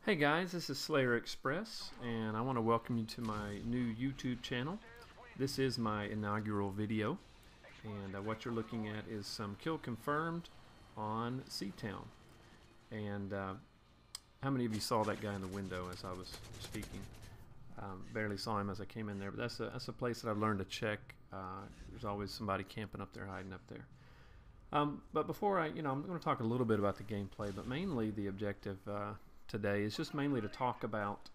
Hey guys, this is SlayerXpress, and I want to welcome you to my new YouTube channel. This is my inaugural video, and what you're looking at is some kill confirmed on Seatown. And how many of you saw that guy in the window as I was speaking? Barely saw him as I came in there, but that's a place that I've learned to check. There's always somebody camping up there, hiding up there. But before I'm going to talk a little bit about the gameplay, but mainly the objective today is just mainly to talk about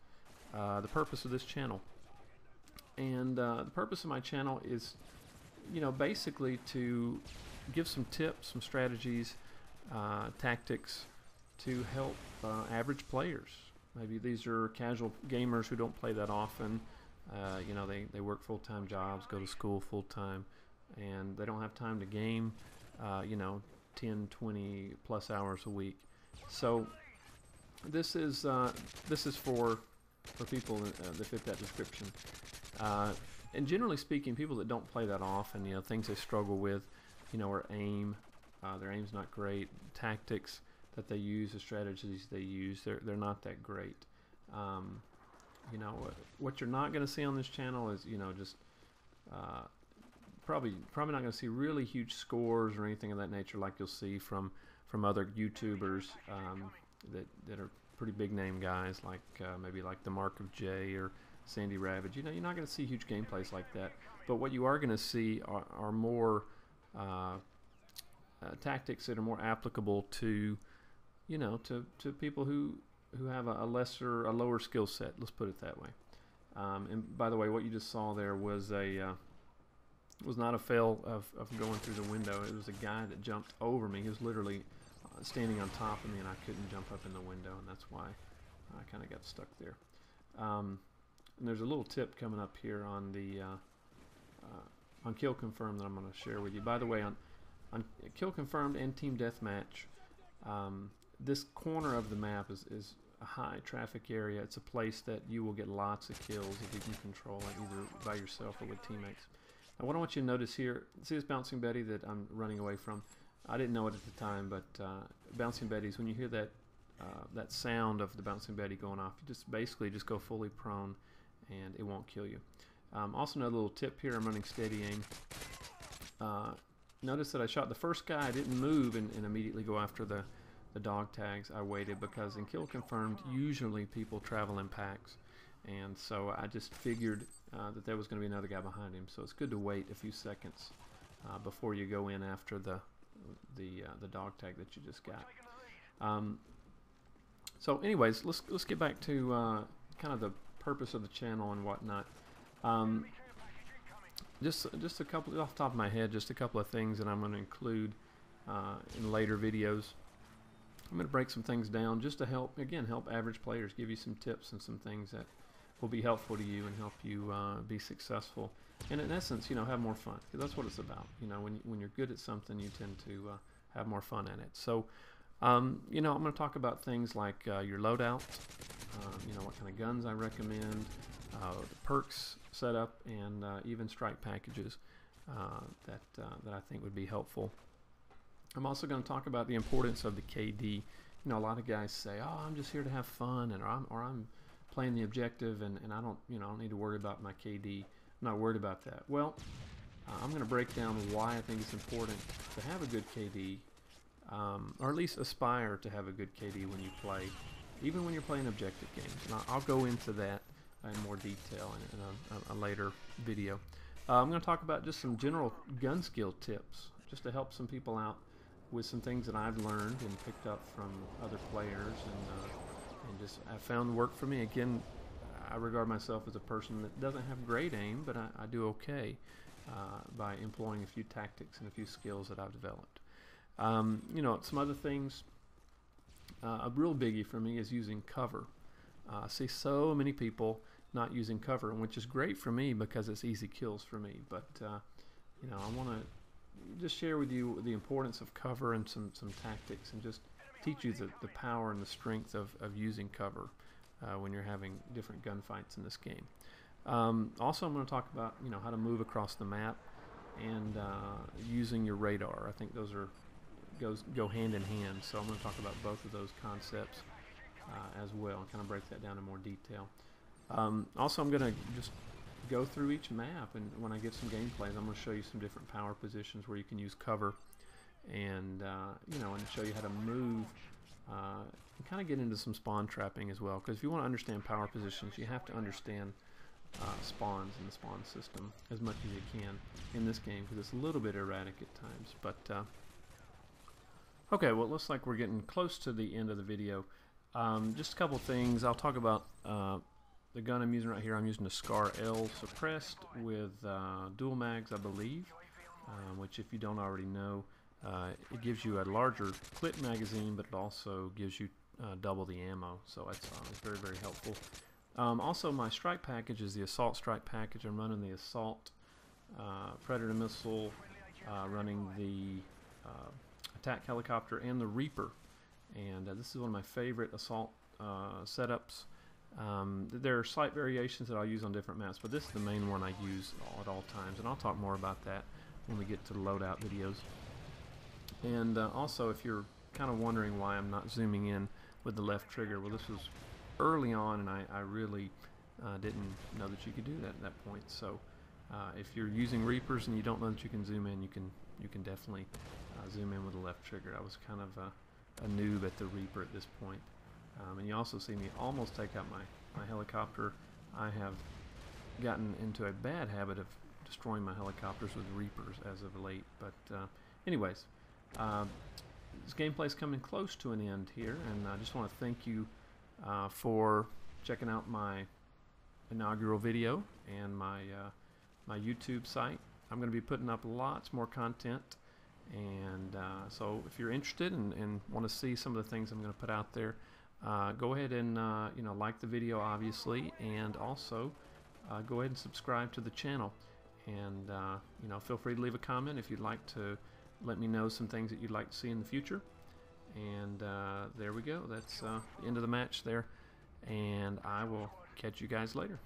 the purpose of this channel. And the purpose of my channel is, basically to give some tips, some strategies, tactics to help average players. Maybe these are casual gamers who don't play that often. They work full-time jobs, go to school full-time, and they don't have time to game 10, 20 plus hours a week. So this is for people that fit that description. And generally speaking, people that don't play that often, things they struggle with, are aim. Their aim's not great. Tactics that they use, the strategies they use, they're not that great. What you're not going to see on this channel is, just probably not going to see really huge scores or anything of that nature like you'll see from other YouTubers that are pretty big name guys, like maybe like the Mark of J or Sandy Ravage. You're not going to see huge gameplays like that. But what you are going to see are more tactics that are more applicable to to people who have a lower skill set. Let's put it that way. And by the way, what you just saw there was was not a fail of going through the window. It was a guy that jumped over me. He was literally standing on top of me, and I couldn't jump up in the window, and that's why I kind of got stuck there. And there's a little tip coming up here on the on Kill Confirmed that I'm going to share with you. By the way, on Kill Confirmed and Team Deathmatch, this corner of the map is a high traffic area. It's a place that you will get lots of kills if you can control it, either by yourself or with teammates. Now, what I want you to notice here, see this Bouncing Betty that I'm running away from? I didn't know it at the time, but Bouncing Betties, when you hear that that sound of the Bouncing Betty going off, you basically just go fully prone and it won't kill you. Also, another little tip here, I'm running steady aim. Notice that I shot the first guy, I didn't move and immediately go after the dog tags. I waited because in Kill Confirmed, usually people travel in packs. And so I just figured that there was going to be another guy behind him. So it's good to wait a few seconds before you go in after the dog tag that you just got. So anyways, let's get back to kind of the purpose of the channel and whatnot. Just a couple off the top of my head, just a couple of things that I'm going to include in later videos. I'm going to break some things down just to help average players, give you some tips and some things that will be helpful to you and help you be successful. And in essence, have more fun, because that's what it's about. When you're good at something, you tend to have more fun at it. So, I'm going to talk about things like your loadout, what kind of guns I recommend, the perks setup, and even strike packages that I think would be helpful. I'm also going to talk about the importance of the KD. A lot of guys say, "Oh, I'm just here to have fun," or I'm playing the objective, and I don't need to worry about my KD. I'm not worried about that. Well, I'm going to break down why I think it's important to have a good KD, or at least aspire to have a good KD when you play, even when you're playing objective games. And I'll go into that in more detail in a later video. I'm going to talk about just some general gun skill tips, just to help some people out with some things that I've learned and picked up from other players, and just I found work for me. Again, I regard myself as a person that doesn't have great aim, but I do okay by employing a few tactics and a few skills that I've developed. Some other things. A real biggie for me is using cover. I see so many people not using cover, which is great for me because it's easy kills for me. But I want to just share with you the importance of cover and some tactics, and just teach you the power and the strength of using cover when you're having different gunfights in this game. Also, I'm going to talk about how to move across the map and using your radar. I think those are go hand in hand. So I'm going to talk about both of those concepts as well, and kind of break that down in more detail. Also, I'm going to just go through each map, and when I get some gameplays, I'm going to show you some different power positions where you can use cover, and you know, and show you how to move, and kind of get into some spawn trapping as well. Because if you want to understand power positions, you have to understand spawns in the spawn system as much as you can in this game, because it's a little bit erratic at times. But okay, well, it looks like we're getting close to the end of the video. Just a couple things. I'll talk about the gun I'm using right here. I'm using a Scar L suppressed with dual mags, I believe, which, if you don't already know, it gives you a larger clip magazine, but it also gives you double the ammo, so it's very, very helpful. Also, my strike package is the Assault Strike package. I'm running the Assault Predator missile, running the attack helicopter, and the Reaper. And this is one of my favorite assault setups. There are slight variations that I'll use on different maps, but this is the main one I use at all times, and I'll talk more about that when we get to the loadout videos. And also, if you're kind of wondering why I'm not zooming in with the left trigger, well, this was early on, and I really didn't know that you could do that at that point. So if you're using Reapers and you don't know that you can zoom in, you can definitely zoom in with the left trigger. I was kind of a noob at the Reaper at this point. And you also see me almost take out my helicopter. I have gotten into a bad habit of destroying my helicopters with Reapers as of late. But anyways, this gameplay's coming close to an end here, and I just want to thank you for checking out my inaugural video and my YouTube site. I'm going to be putting up lots more content, and so if you're interested and want to see some of the things I'm going to put out there, go ahead and you know, like the video, obviously, and also go ahead and subscribe to the channel. And you know, feel free to leave a comment if you'd like to let me know some things that you'd like to see in the future. And there we go. That's the end of the match there, and I will catch you guys later.